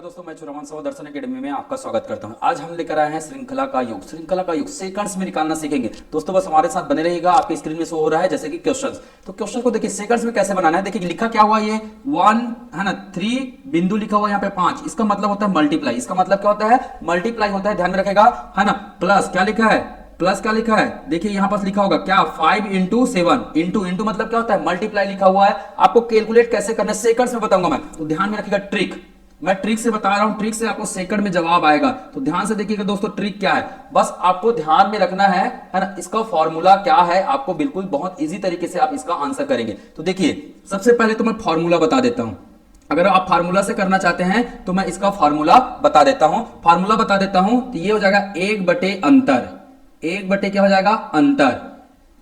दोस्तों, मैं रमन सवा दर्शन एकेडमी में आपका स्वागत करता हूं। आज हम लेकर आए हैं श्रृंखला का योग। श्रृंखला का योग सेकंड्स में निकालना सीखेंगे। दोस्तों बस हमारे साथ बने रहिएगा। आपकी स्क्रीन में शो हो रहा है जैसे कि क्वेश्चंस। तो क्वेश्चन को देखिए सेकंड्स में कैसे बनाना है। देखिए लिखा क्या हुआ, ये 1 है ना, 3 बिंदु लिखा हुआ यहाँ पे 5। इसका मतलब होता है मल्टीप्लाई। इसका मतलब क्या होता है, मल्टीप्लाई होता है, ध्यान में रखेगा, है ना। प्लस क्या लिखा है, प्लस क्या लिखा है, देखिए यहां पास लिखा होगा क्या, 5 इंटू 7 इंटू इंटू मतलब क्या होता है, मल्टीप्लाई लिखा हुआ है। आपको कैलकुलेट कैसे करना है सेकंड्स में बताऊंगा मैं, तो ध्यान में रखिएगा। ट्रिक मैं ट्रिक से बता रहा हूं, ट्रिक से आपको सेकंड में जवाब आएगा। तो ध्यान से देखिएगा दोस्तों, ट्रिक क्या है, बस आपको ध्यान में रखना है ना। इसका फॉर्मूला क्या है, आपको बिल्कुल बहुत इजी तरीके से आप इसका आंसर करेंगे। तो देखिए सबसे पहले तो मैं फॉर्मूला बता देता हूं। अगर आप फार्मूला से करना चाहते हैं तो मैं इसका फॉर्मूला बता देता हूं। फार्मूला बता देता हूं तो ये हो जाएगा 1 बटे अंतर, 1 बटे क्या हो जाएगा, अंतर,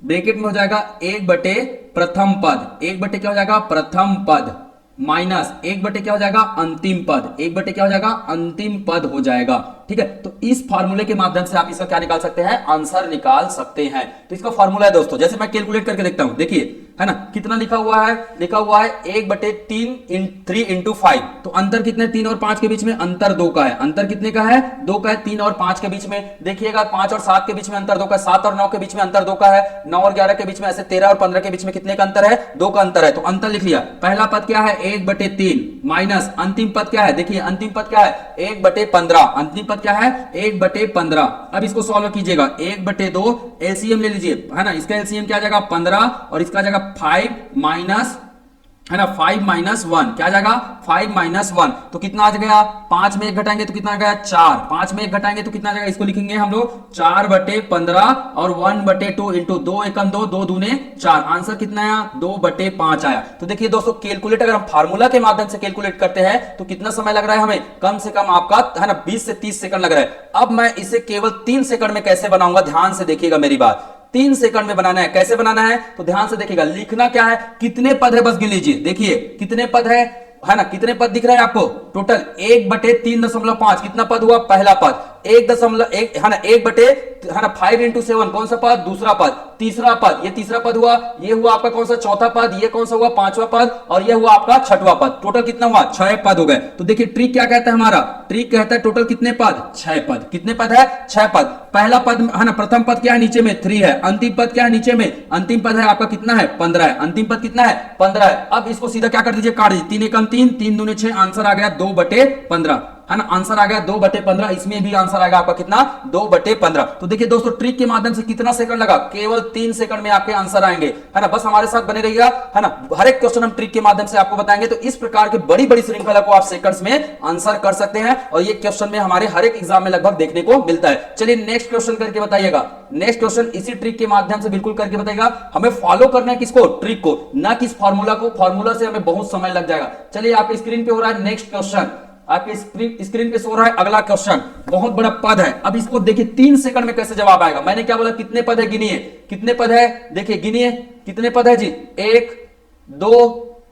ब्रैकेट में हो जाएगा 1 बटे प्रथम पद, 1 बटे क्या हो जाएगा, प्रथम पद, माइनस 1 बटे क्या हो जाएगा, अंतिम पद, 1 बटे क्या हो जाएगा, अंतिम पद हो जाएगा। ठीक है, तो इस फार्मूले के माध्यम से आप इसका क्या निकाल सकते हैं, आंसर निकाल सकते हैं। तो इसका फार्मूला है दोस्तों, जैसे मैं कैलकुलेट करके देखता हूं, देखिए है ना, कितना लिखा हुआ है, लिखा हुआ है 1 बटे 3 इंटू 5। तो अंतर कितने, 3 और 5 के बीच में अंतर 2 का है। अंतर कितने का है, 2 का है। 3 और 5 के बीच में देखिएगा, 5 और 7 के बीच में अंतर 2 का है, 7 और 9 के बीच में अंतर 2 का है, 9 और 11 के बीच में, ऐसे 13 और 15 के बीच में कितने का अंतर है, 2 का अंतर है। तो अंतर लिख लिया। पहला पद क्या है, 1 बटे 3 माइनस अंतिम पद क्या है, देखिए अंतिम पद क्या है, 1 बटे 15। अंतिम पद क्या है, 1 बटे 15। अब इसको सॉल्व कीजिएगा, 1 बटे 2 एलसीएम ले लीजिए, है ना। इसका एलसीएम क्या आ जाएगा, 15, और इसका आ जाएगा 5 माइनस, है ना, 5 माइनस 1 क्या आ जाएगा, 5 माइनस 1। तो कितना आ जाएगा, 5 में 1 घटाएंगे तो कितना आ जाएगा, 4। 5 में 1 घटाएंगे तो कितना आ जाएगा, इसको लिखेंगे हम लोग 4 बटे 15 और 1 बटे 2 इंटू 2 एकम 2, 2 दूने 4। आंसर कितना आया, 2 बटे 5 आया। तो देखिए दोस्तों, कैलकुलेट अगर हम फार्मूला के माध्यम से कैलकुलेट करते हैं तो कितना समय लग रहा है हमें, कम से कम आपका, है ना, 20 से 30 सेकंड लग रहा है। अब मैं इसे केवल 3 सेकंड में कैसे बनाऊंगा, ध्यान से देखिएगा मेरी बात। 3 सेकंड में बनाना है। कैसे बनाना है तो ध्यान से देखिएगा। लिखना क्या है, कितने पद है बस गिन लीजिए। देखिए कितने पद है ना, कितने पद दिख रहा है आपको, टोटल 1 बटे 3.5 कितना पद हुआ, पहला पद। 1.1 है ना, 1 बटे, है ना, 5 इंटू 7 कौन सा पद, दूसरा पद। तीसरा पद, ये तीसरा पद हुआ, ये हुआ आपका कौन सा, चौथा पद। ये कौन सा हुआ, पांचवा पद, और ये हुआ आपका छठवां पद। टोटल कितना हुआ, 6 पद हो गए। तो देखिए ट्रिक क्या कहता है हमारा, ट्रिक कहता है टोटल कितने पद, 6 पद। कितने पद है, 6 पद। पहला पद है ना, प्रथम पद क्या है, नीचे में 3 है। अंतिम पद क्या है, नीचे में, अंतिम पद है आपका कितना है, 15 है। अंतिम पद कितना है, 15 है। अब इसको सीधा क्या कर दीजिए, काट दीजिए। 3 एकम 3, 3 दूने 6, आंसर आ गया 2 बटे 15, है ना। आंसर आ गया 2 बटे 15। इसमें भी आंसर आएगा आपका कितना, 2 बटे 15। तो देखिए दोस्तों, ट्रिक के माध्यम से कितना सेकंड लगा, केवल 3 सेकंड में आपके आंसर आएंगे, है ना। बस हमारे साथ बने रहिएगा, है ना। हर एक क्वेश्चन हम ट्रिक के माध्यम से आपको बताएंगे। तो इस प्रकार के बड़ी बड़ी श्रृंखला को आप सेकंड्स में आंसर कर सकते हैं, और ये क्वेश्चन में हमारे हर एक एग्जाम में लगभग देखने को मिलता है। चलिए नेक्स्ट क्वेश्चन करके बताइएगा। नेक्स्ट क्वेश्चन इसी ट्रिक के माध्यम से बिल्कुल करके बताइएगा। हमें फॉलो करना है किसको, ट्रिक को, ना कि इस फॉर्मूला को। फॉर्मूला से हमें बहुत समय लग जाएगा। चलिए आपकी स्क्रीन पे हो रहा है नेक्स्ट क्वेश्चन, आपकी स्क्रीन पे शो रहा है अगला क्वेश्चन। बहुत बड़ा पद है। अब इसको देखिए 3 सेकंड में कैसे जवाब आएगा। मैंने क्या बोला, कितने पद है गिनिए, कितने पद है, देखिए गिनिए कितने पद है जी, 1 2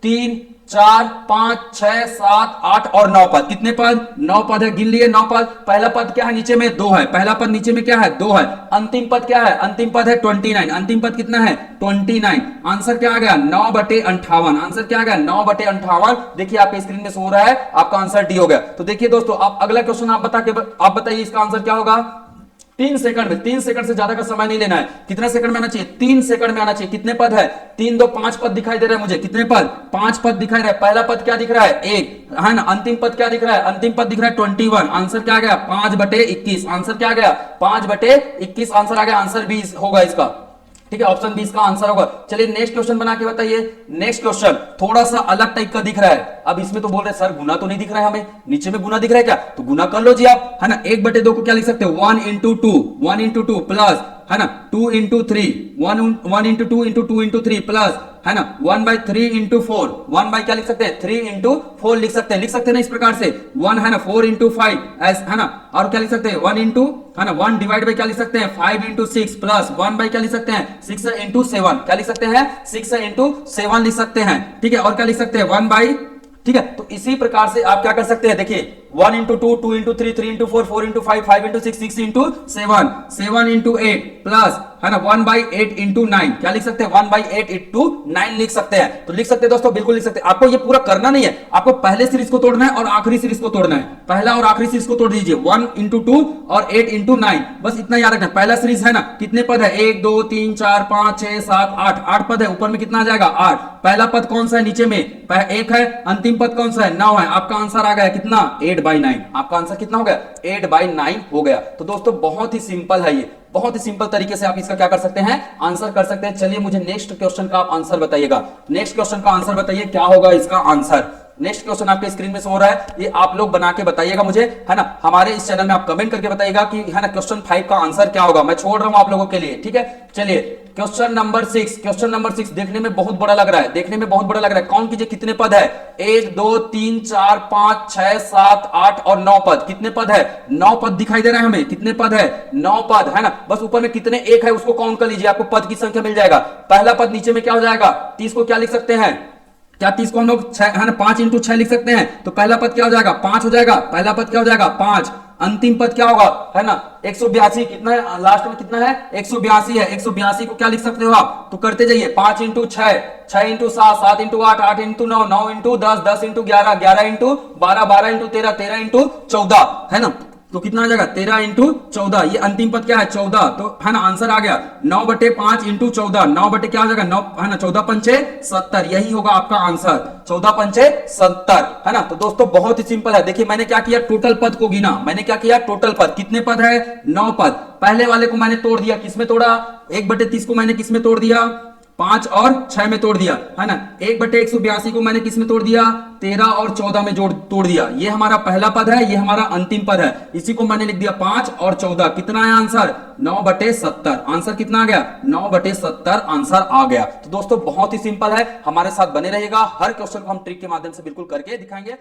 3 4 5 6 7 8 और 9 पद। कितने पद, 9 पद है, गिन लिए 9 पद। पहला पद क्या है, नीचे में 2 है। पहला पद नीचे में क्या है, 2 है। अंतिम पद क्या है, अंतिम पद है 29। अंतिम पद कितना है, 29। आंसर क्या आ गया, 9 बटे 58। आंसर क्या आ गया, 9 बटे 58। देखिए आपके स्क्रीन में शो हो रहा है, आपका आंसर डी हो गया। तो देखिए दोस्तों, आप अगला क्वेश्चन आप बताइए इसका आंसर क्या होगा। 3 सेकंड में, 3 सेकंड से ज्यादा का समय नहीं लेना है। कितना सेकंड में आना चाहिए, 3 सेकंड में आना चाहिए। कितने पद है, 3 2 5 पद दिखाई दे रहे हैं मुझे। कितने पद, 5 पद दिखाई रहे हैं। पहला पद क्या दिख रहा है, 1, है ना। अंतिम पद क्या दिख रहा है, अंतिम पद दिख रहा है 21। आंसर क्या आ गया, 5 बटे 21। आंसर क्या आ गया, 5 बटे 21 आंसर आ गया। आंसर 20 होगा इसका, ठीक है, ऑप्शन 20 का आंसर होगा। चलिए नेक्स्ट क्वेश्चन बना के बताइए। नेक्स्ट क्वेश्चन थोड़ा सा अलग टाइप का दिख रहा है। अब इसमें तो बोल रहे सर गुना तो नहीं दिख रहा है हमें, नीचे में गुना दिख रहा है क्या, तो गुना कर लो जी आप, है ना। 1 बटे 2 को क्या लिख सकते हो, 1 इंटू 2, 1 इंटू 2 प्लस, है ना, 2 into 3, 1 into 2 into 2 into 3 plus, है ना, 1 बाई 3 इंटू 4, 1 बाई क्या लिख सकते हैं, 3 इंटू 4 लिख सकते हैं ना इस प्रकार से। 1 है ना, 4 इंटू 5 है ना, और क्या लिख सकते हैं, 1 इंटू, है ना, 1 डिवाइड बाई क्या लिख सकते हैं, 5 इंटू 6 प्लस 1 बाई क्या लिख सकते हैं, 6 इंटू 7, क्या लिख सकते हैं, 6 इंटू 7 लिख सकते हैं। ठीक है, और क्या लिख सकते हैं, 1 बाई, ठीक है। तो इसी प्रकार से आप क्या कर सकते हैं, देखिए 1 into 2, 2 into 3, 3 into 4, 4 into 5, 5 into 6, 6 into 7, 7 into 8 plus है ना 1/8 इंटू 9। क्या लिख सकते हैं? 1/8 इंटू 9 लिख सकते हैं। तो लिख सकते हैं दोस्तों, बिल्कुल लिख सकते हैं। आपको ये पूरा करना नहीं है, आपको पहले सीरीज को तोड़ना है और आखिरी सीरीज को तोड़ना है। पहला और आखिरी सीरीज को तोड़ दीजिए, 1 इंटू 2 और 8 इंटू 9। बस इतना याद रखना। पहला सीरीज है ना, कितने पद है? 1 2 3 4 5 6 7 8, 8 पद है। ऊपर में कितना आ जाएगा? 8। पहला पद कौन सा है? नीचे में 1 है। अंतिम पद कौन सा है? 9 है। आपका आंसर आ गया कितना? 8/9। आपका आंसर कितना हो गया? 8/9 हो गया। तो दोस्तों बहुत ही सिंपल है, ये बहुत ही सिंपल तरीके से आप इसका क्या कर सकते हैं? आंसर कर सकते हैं। चलिए मुझे नेक्स्ट क्वेश्चन का आप आंसर बताइएगा। नेक्स्ट क्वेश्चन का आंसर बताइए, क्या होगा इसका आंसर? नेक्स्ट क्वेश्चन आपके स्क्रीन में शो हो रहा है, ये आप लोग बना के बताइएगा मुझे, है ना। हमारे इस चैनल में आप कमेंट करके बताइएगा कि है ना क्वेश्चन 5 का आंसर क्या होगा। मैं छोड़ रहा हूं आप लोगों के लिए, ठीक है। चलिए क्वेश्चन नंबर 6। क्वेश्चन नंबर 6 देखने में बहुत बड़ा लग रहा है, देखने में बहुत बड़ा लग रहा है। काउंट कीजिए कितने पद है? 1 2 3 4 5 6 7 8 और 9 पद। कितने पद है? 9 पद दिखाई दे रहा है हमें। कितने पद है? 9 पद, है ना। बस ऊपर में कितने एक है उसको काउंट कर लीजिए, आपको पद की संख्या मिल जाएगा। पहला पद नीचे में क्या हो जाएगा? 30 को क्या लिख सकते हैं? क्या 30 को हम लोग 6 है ना 5 इंटू 6 लिख सकते हैं? तो पहला पद क्या हो जाएगा? 5 हो जाएगा। पहला पद क्या हो जाएगा? 5। अंतिम पद क्या होगा? है ना 182। कितना है लास्ट में? कितना है? 182 है। 182 को क्या लिख सकते हो आप? तो करते जाइए, 5 into 6, 6 into 7, 7 into 8, 8 into 9, 9 into 10, 10 into 11, 11 into 12, 12 into 13, 13 into 14, है ना। तो कितना आ जाएगा? 13 इंटू 14। ये अंतिम पद क्या है? 14। तो है ना आंसर आ गया 9/5 इंटू 14। 9 क्या हो जाएगा? 9 है ना 14 पंचे 70। यही होगा आपका आंसर, 14 पंचे 70, है ना। तो दोस्तों बहुत ही सिंपल है। देखिए मैंने क्या किया? टोटल पद को गिना। मैंने क्या किया? टोटल पद। कितने पद है? 9 पद। पहले वाले को मैंने तोड़ दिया, किसमें तोड़ा? 1/30 को मैंने किसमें तोड़ दिया? 5 और 6 में तोड़ दिया, है ना। 1/182 को मैंने किस में तोड़ दिया? 13 और 14 में तोड़ दिया। ये हमारा पहला पद है, ये हमारा अंतिम पद है। इसी को मैंने लिख दिया 5 और 14। कितना है आंसर? 9/70। आंसर कितना आ गया? 9/70 आंसर आ गया। तो दोस्तों बहुत ही सिंपल है, हमारे साथ बने रहिएगा। हर क्वेश्चन को हम ट्रिक के माध्यम से बिल्कुल करके दिखाएंगे।